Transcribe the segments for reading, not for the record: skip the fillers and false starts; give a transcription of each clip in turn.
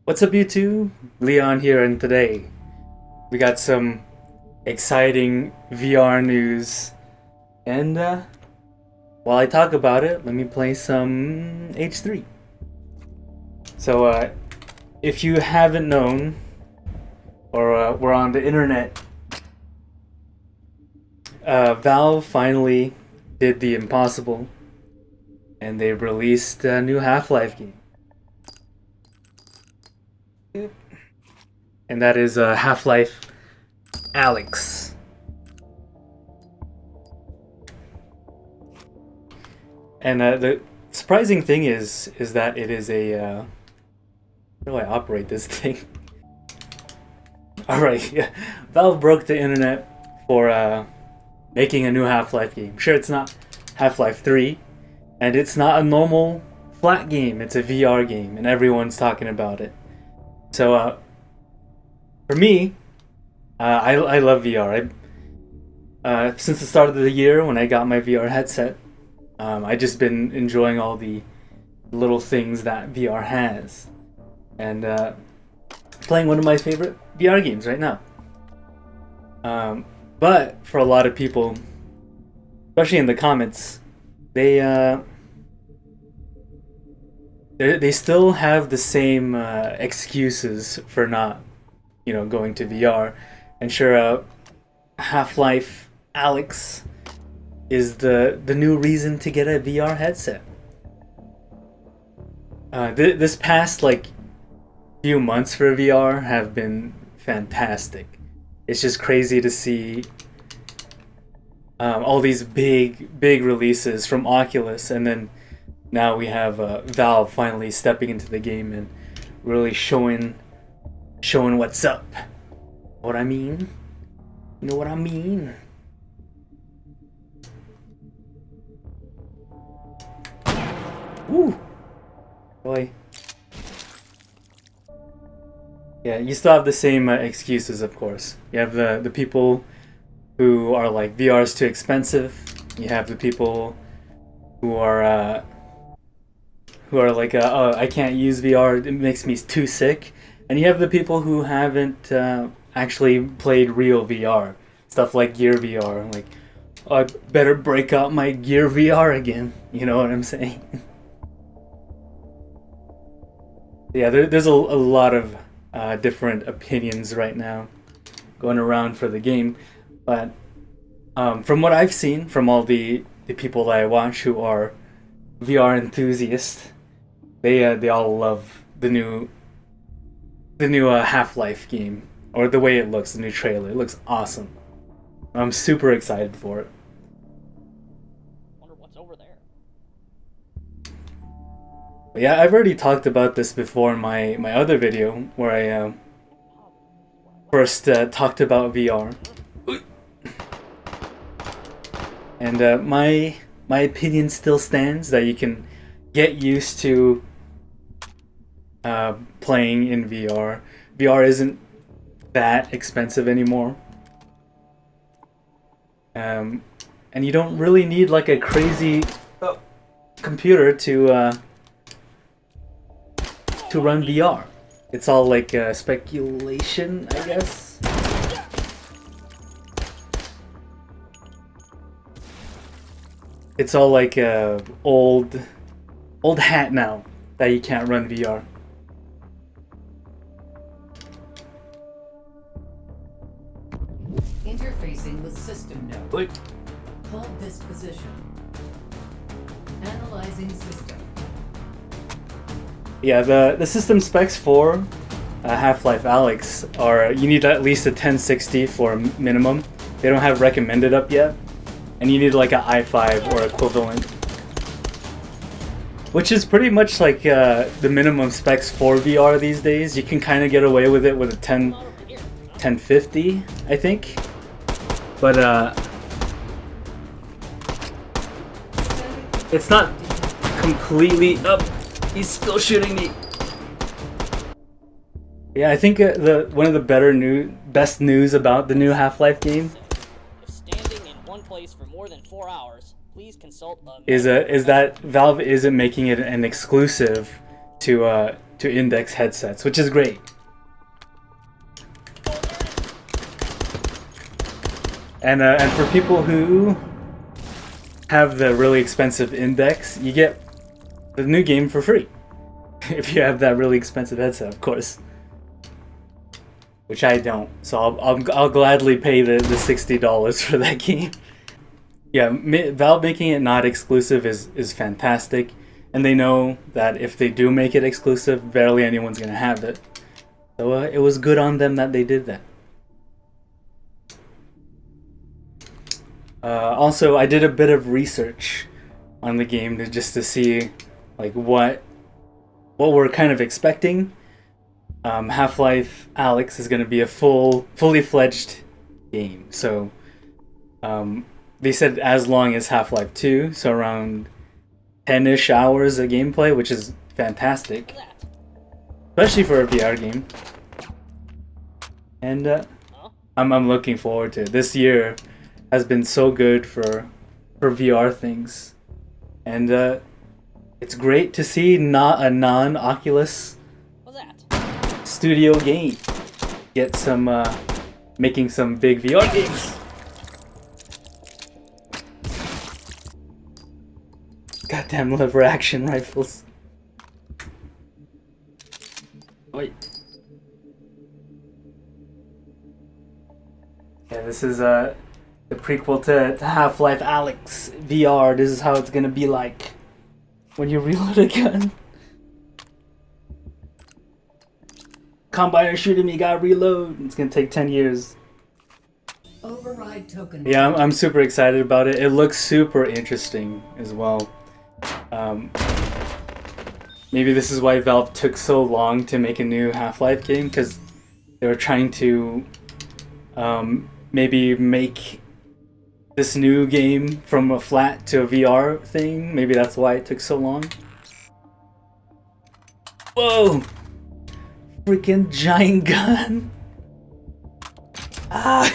What's up YouTube? Leon here, and today we got some exciting VR news. And while I talk about it, let me play some H3. So if you haven't known, or were on the internet, Valve finally did the impossible and they released a new Half-Life game. And that is Half-Life Alyx. And the surprising thing is that it is a how do I operate this thing? Alright, yeah. Valve broke the internet for making a new Half-Life game. Sure, it's not Half-Life 3, and it's not a normal flat game, it's a VR game, and everyone's talking about it. So for me, I love VR. Since the start of the year when I got my VR headset, I just been enjoying all the little things that VR has, and playing one of my favorite VR games right now. But for a lot of people, especially in the comments, they still have the same excuses for not, going to VR. And sure, Half-Life Alyx is the new reason to get a VR headset. This past few months for VR have been fantastic. It's just crazy to see all these big releases from Oculus, and then now we have Valve finally stepping into the game and really showing what's up. What I mean? You know what I mean? Woo! Boy. Yeah, you still have the same excuses, of course. You have the people who are like, VR is too expensive. You have the people who are like, oh, I can't use VR, it makes me too sick. And you have the people who haven't actually played real VR. Stuff like Gear VR, like, oh, I better break out my Gear VR again. You know what I'm saying? Yeah, there's a lot of different opinions right now going around for the game. But from what I've seen from all the people that I watch who are VR enthusiasts, they all love the new Half-Life game, or the way it looks, the new trailer. It looks awesome. I'm super excited for it. Wonder what's over there. But yeah, I've already talked about this before in my other video where I first talked about VR. And my opinion still stands that you can get used to playing in VR. VR isn't that expensive anymore. And you don't really need like a crazy computer to run VR. It's all like speculation, I guess. It's all like old hat now that you can't run VR. Interfacing with system node. Wait. Hold this position. Analyzing system. Yeah, the system specs for Half-Life Alyx are, you need at least a 1060 for a minimum. They don't have recommended up yet. And you need like an i5 or equivalent. Which is pretty much like the minimum specs for VR these days. You can kind of get away with it with a 1050, I think. But it's not completely up. He's still shooting me. Yeah, I think one of the best news about the new Half-Life game If standing in one place for more than 4 hours, please consult a is that Valve isn't making it an exclusive to to index headsets, which is great. And for people who have the really expensive index, you get the new game for free. If you have that really expensive headset, of course. Which I don't, so I'll gladly pay the $60 for that game. Yeah, Valve making it not exclusive is fantastic, and they know that if they do make it exclusive, barely anyone's gonna have it. So it was good on them that they did that. Also, I did a bit of research on the game just to see like what we're kind of expecting. Half-Life Alyx is going to be a fully fledged game. So they said as long as Half-Life 2, so around 10-ish hours of gameplay, which is fantastic, especially for a VR game. And I'm looking forward to it. This year has been so good for VR things, and it's great to see not a non-Oculus studio game get some making some big VR games. Goddamn lever action rifles. Wait. Yeah, this is the prequel to Half-Life Alyx VR. This is how it's gonna be like when you reload a gun. Combiner shooting me, gotta reload. It's gonna take 10 years. Override token. Yeah, I'm super excited about it. It looks super interesting as well. Maybe this is why Valve took so long to make a new Half-Life game, because they were trying to maybe make this new game from a flat to a VR thing. Maybe that's why it took so long. Whoa! Freaking giant gun! Ah!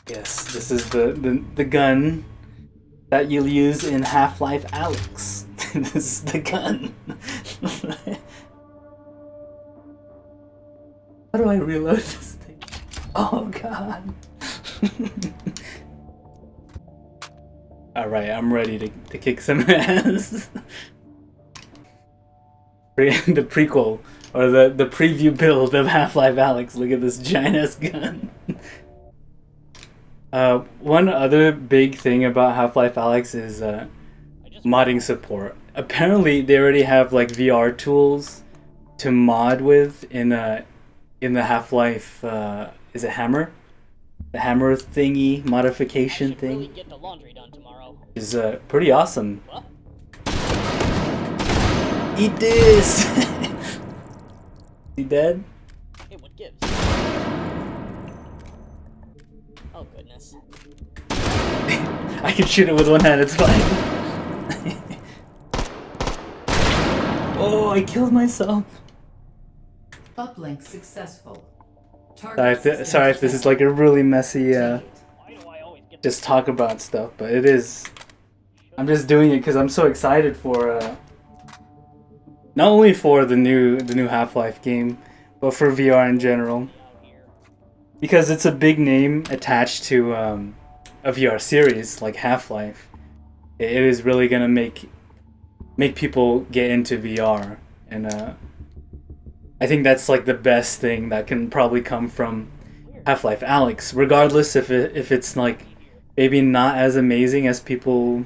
Yes, this is the gun that you'll use in Half-Life Alyx. This is the gun. How do I reload this thing? Oh god. Alright, I'm ready to kick some ass. The prequel, or the preview build of Half-Life Alyx. Look at this giant ass gun. One other big thing about Half-Life Alyx is modding support. Apparently, they already have like VR tools to mod with in the Half-Life. Is it Hammer? The Hammer thingy modification thing really get the laundry done tomorrow. is pretty awesome. What? Eat this. He dead? Hey, what gives? Oh goodness. I can shoot it with one hand, it's fine. Oh, I killed myself. Uplink successful. Sorry if this is like a really messy, Why do I always get just talk about stuff, but it is. I'm just doing it because I'm so excited for, not only for the new Half-Life game, but for VR in general. out here? Because it's a big name attached to a VR series like Half-Life. It is really gonna make people get into VR, and I think that's like the best thing that can probably come from Half-Life Alyx, regardless if it's like maybe not as amazing as people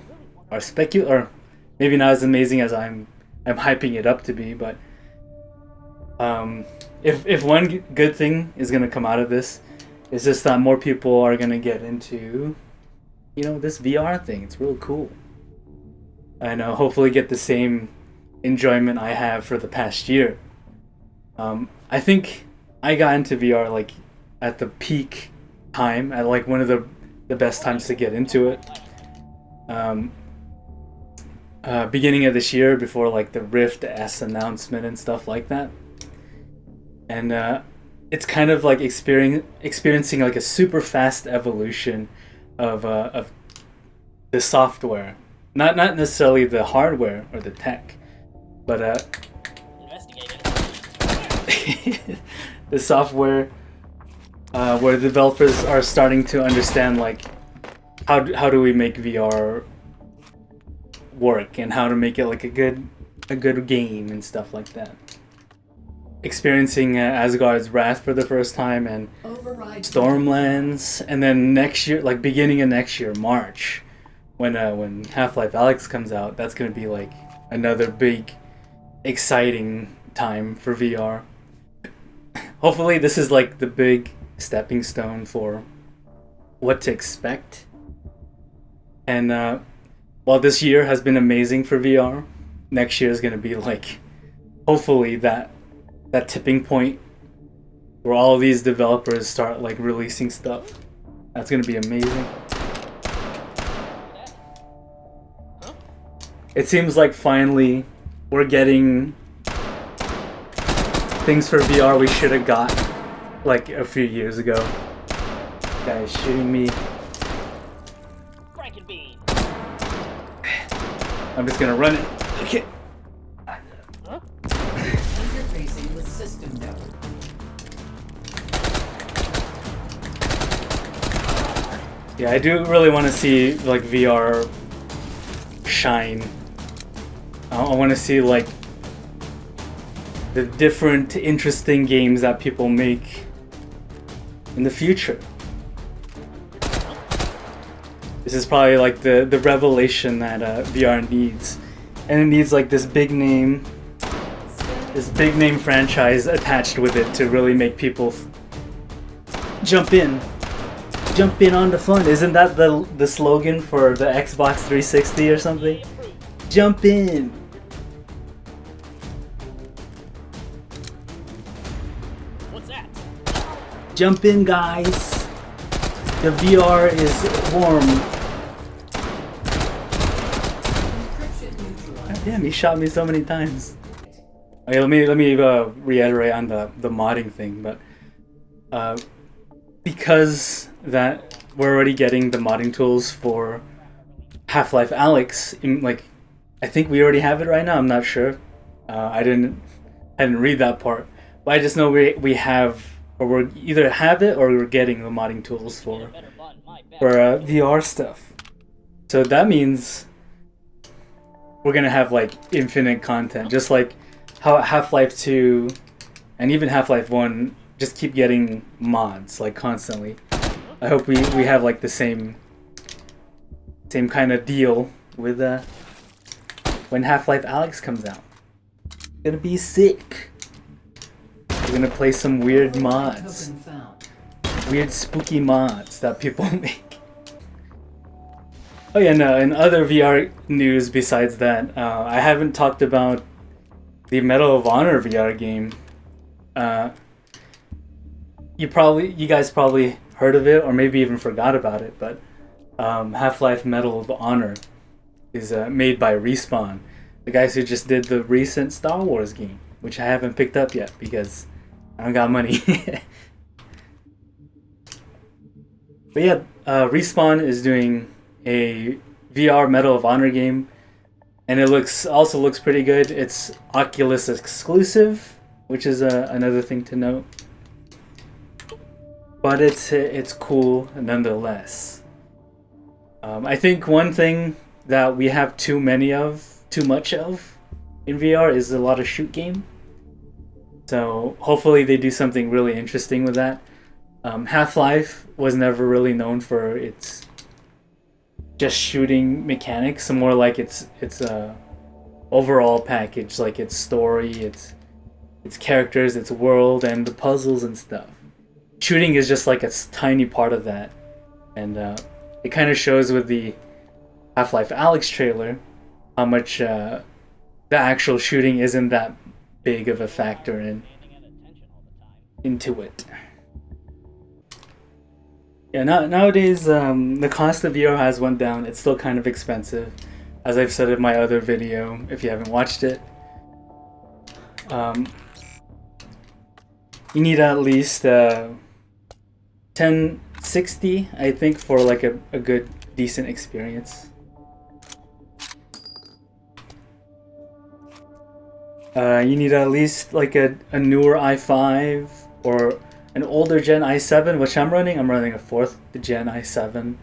are or maybe not as amazing as I'm hyping it up to be, but if one good thing is gonna come out of this, it's just that more people are gonna get into, you know, this VR thing. It's really cool, and hopefully get the same enjoyment I have for the past year. I think I got into VR like at the peak time, at like one of the best times to get into it. Beginning of this year, before like the Rift S announcement and stuff like that, and it's kind of like experiencing like a super fast evolution of the software. not necessarily the hardware or the tech, but Investigating. the software, where developers are starting to understand like how do we make VR work and how to make it like a good game and stuff like that. Experiencing Asgard's Wrath for the first time and Override Stormlands, and then next year, like beginning of next year, March, when Half-Life Alyx comes out, that's gonna be like another big, exciting time for VR. Hopefully, this is like the big stepping stone for what to expect. And while this year has been amazing for VR, next year is gonna be like, hopefully that tipping point where all of these developers start like releasing stuff. That's gonna be amazing. It seems like finally we're getting things for VR we should have got like a few years ago. Guys shooting me. Frankenbean. I'm just gonna run it. Okay. interfacing with system node. Yeah, I do really want to see like VR shine. I want to see like the different interesting games that people make in the future. This is probably like the revelation that VR needs, and it needs like this big name franchise attached with it to really make people jump in on the fun. Isn't that the slogan for the Xbox 360 or something? Jump in. What's that? Jump in, guys. The VR is warm. Encryption neutralized. God damn, he shot me so many times. Okay, let me reiterate on the modding thing, but because that we're already getting the modding tools for Half-Life Alyx, like I think we already have it right now. I'm not sure. I didn't read that part, but I just know we have, or we either have it or we're getting the modding tools for VR stuff. So that means we're gonna have like infinite content, just like how Half-Life 2 and even Half-Life 1 just keep getting mods like constantly. I hope we have like the same kind of deal with when Half-Life Alyx comes out. It's gonna be sick. We're gonna play some weird Override mods, token found. weird spooky mods that people make. Oh yeah, no, in other VR news besides that, I haven't talked about the Medal of Honor VR game. You guys probably heard of it or maybe even forgot about it, but Half-Life Medal of Honor is made by Respawn, the guys who just did the recent Star Wars game, which I haven't picked up yet because I don't got money. But yeah, Respawn is doing a VR Medal of Honor game, and it also looks pretty good. It's Oculus exclusive, which is another thing to note. But it's cool nonetheless. I think one thing that we have too much of in VR is a lot of shoot game. So hopefully they do something really interesting with that. Half-Life was never really known for its just shooting mechanics, more like it's a overall package, like its story, its characters, its world, and the puzzles and stuff. Shooting is just like a tiny part of that, and it kind of shows with the Half-Life Alyx trailer how much the actual shooting isn't that big of a factor into it. Yeah, nowadays the cost of VR has went down. It's still kind of expensive, as I've said in my other video. If you haven't watched it, you need at least 1060, I think, for like a good decent experience. You need at least like a newer i5 or an older gen i7, which I'm running. I'm running a 4th gen i7.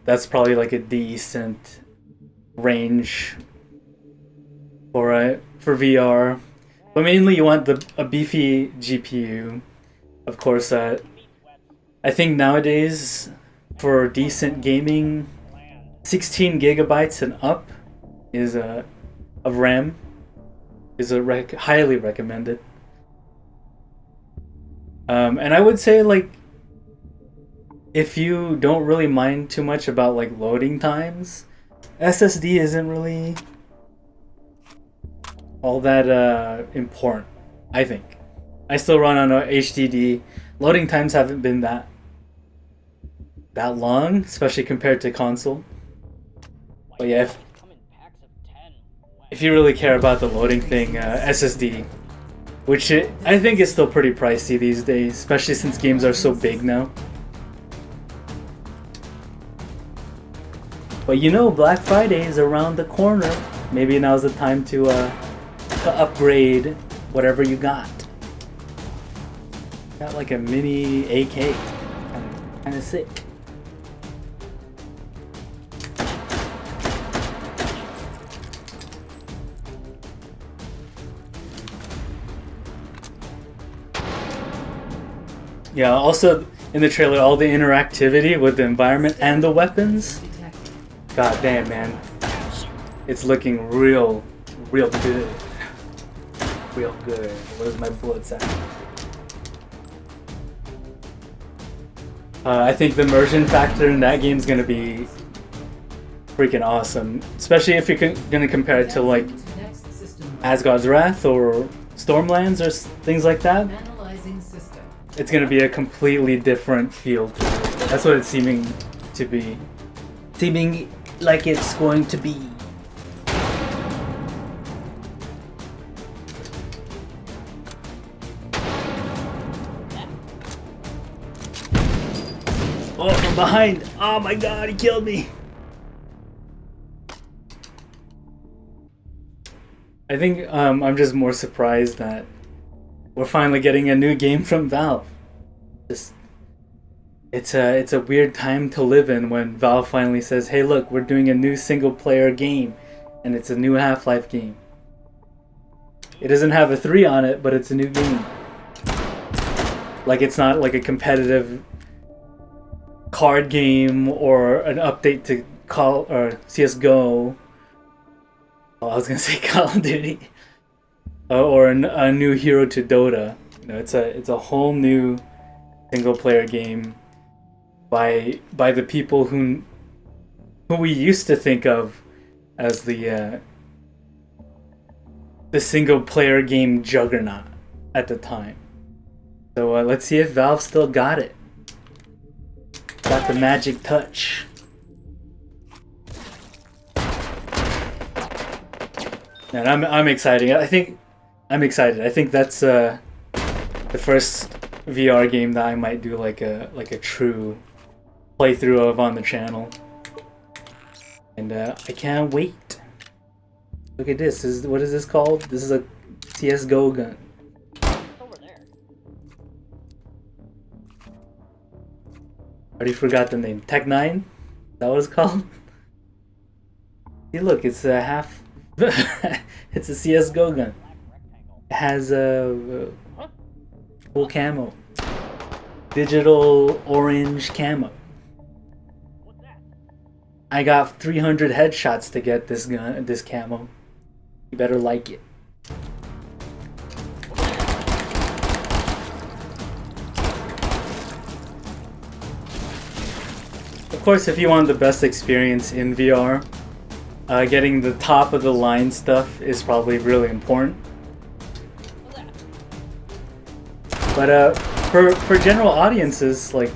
That's probably like a decent range for VR. But mainly you want a beefy GPU. Of course, I think nowadays for decent gaming, 16 gigabytes and up is of RAM is highly recommended. And I would say like if you don't really mind too much about like loading times, SSD isn't really all that important, I think. I still run on a HDD. Loading times haven't been that long, especially compared to console. But yeah, if you really care about the loading thing, SSD, which I think is still pretty pricey these days, especially since games are so big now. But you know, Black Friday is around the corner. Maybe now's the time to upgrade whatever you got. Got like a mini AK, kind of sick. Yeah, also in the trailer, all the interactivity with the environment and the weapons. God damn, man. It's looking real good. Real good. Where's my bullets at? I think the immersion factor in that game is going to be freaking awesome. Especially if you're going to compare it to like Asgard's Wrath or Stormlands or things like that. It's going to be a completely different feel to it. That's what it's seeming to be. Seeming like it's going to be. Oh, from behind! Oh my god, he killed me! I think I'm just more surprised that we're finally getting a new game from Valve. It's a weird time to live in when Valve finally says, hey look, we're doing a new single player game, and it's a new Half-Life game. It doesn't have a 3 on it, but it's a new game. Like it's not like a competitive card game or an update to Call or CS:GO. Oh, I was gonna say Call of Duty. Or a new hero to Dota. You know, it's a whole new single player game by the people who we used to think of as the single player game juggernaut at the time. So let's see if Valve still got it. Got the magic touch. And I'm excited. I'm excited. I think that's the first VR game that I might do like a true playthrough of on the channel. And I can't wait. Look at this. What is this called? This is a CS:GO gun. Over there. I already forgot the name. Tech 9? Is that what it's called? See, look, it's a half. It's a CS:GO gun. It has a full camo. Digital orange camo. What's that? I got 300 headshots to get this gun, this camo. You better like it. Of course, if you want the best experience in VR, getting the top of the line stuff is probably really important. But for general audiences, like,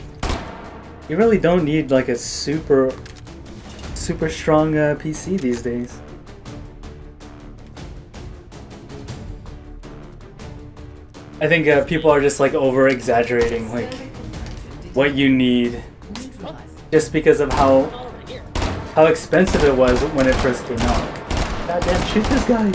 you really don't need like a super strong PC these days. I think people are just like over exaggerating like what you need, just because of how expensive it was when it first came out. God damn, shoot this guy!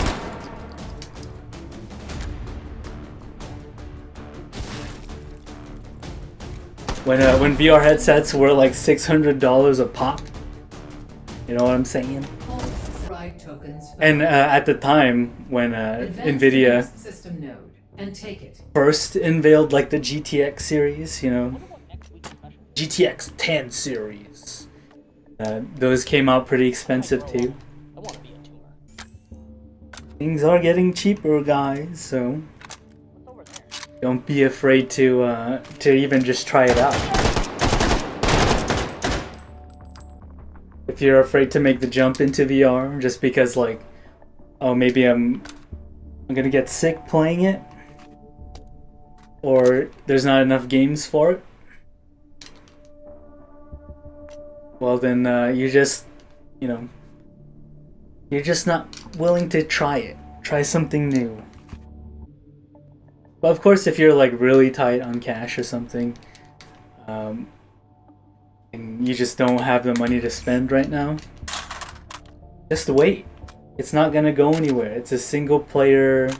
When VR headsets were like $600 a pop. You know what I'm saying? All fried tokens found. And at the time when Advance to the Nvidia next system node and take it. first unveiled like the GTX series, you know, Wonder what next week's special is. GTX 10 series, those came out pretty expensive too. I want to be a tumor. Things are getting cheaper, guys, so What's over there? don't be afraid to even just try it out. If you're afraid to make the jump into VR just because like, oh, maybe I'm gonna get sick playing it, or there's not enough games for it, well then you just, you know, you're just not willing to try it. Try something new. But of course, if you're like really tight on cash or something, and you just don't have the money to spend right now, just wait. It's not gonna go anywhere. It's a single player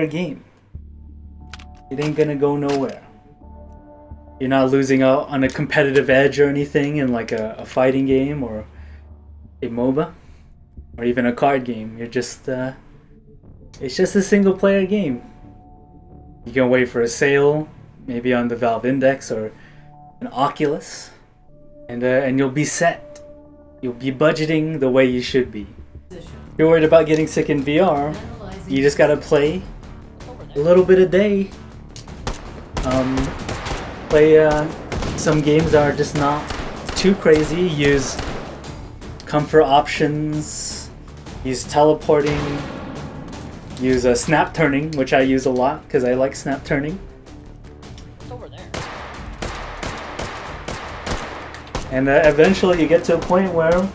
game. It ain't gonna go nowhere. You're not losing out on a competitive edge or anything in like a fighting game or a MOBA or even a card game. You're just it's just a single player game. You can wait for a sale, maybe on the Valve Index or an Oculus, and you'll be set. You'll be budgeting the way you should be. If you're worried about getting sick in VR, you just gotta play a little bit a day. Play some games that are just not too crazy. Use comfort options. Use teleporting. Use snap turning, which I use a lot because I like snap turning. What's over there? And eventually you get to a point where,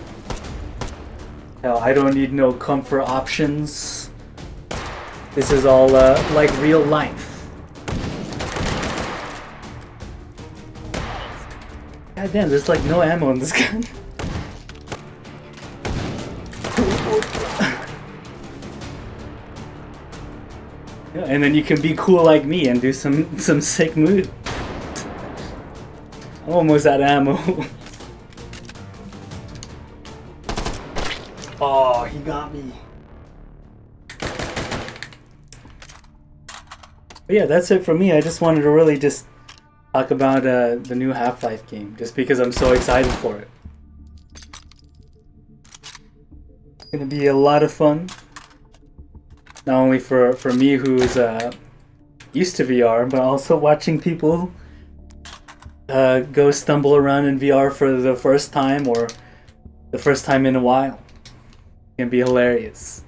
hell, I don't need no comfort options. This is all like real life. God damn, there's like no ammo in this gun. Yeah, and then you can be cool like me and do some sick moves. I'm almost out of ammo. Oh, he got me. But yeah, that's it for me. I just wanted to really just talk about the new Half-Life game, just because I'm so excited for it. It's gonna be a lot of fun. Not only for me who's used to VR, but also watching people go stumble around in VR for the first time or the first time in a while. It can be hilarious.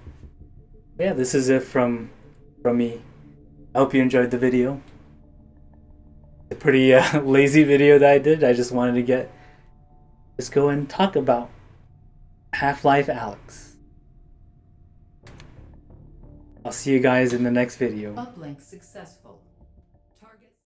But yeah, this is it from me. I hope you enjoyed the video. A pretty lazy video that I did. I just wanted to just go and talk about Half-Life Alyx. I'll see you guys in the next video. Uplink successful.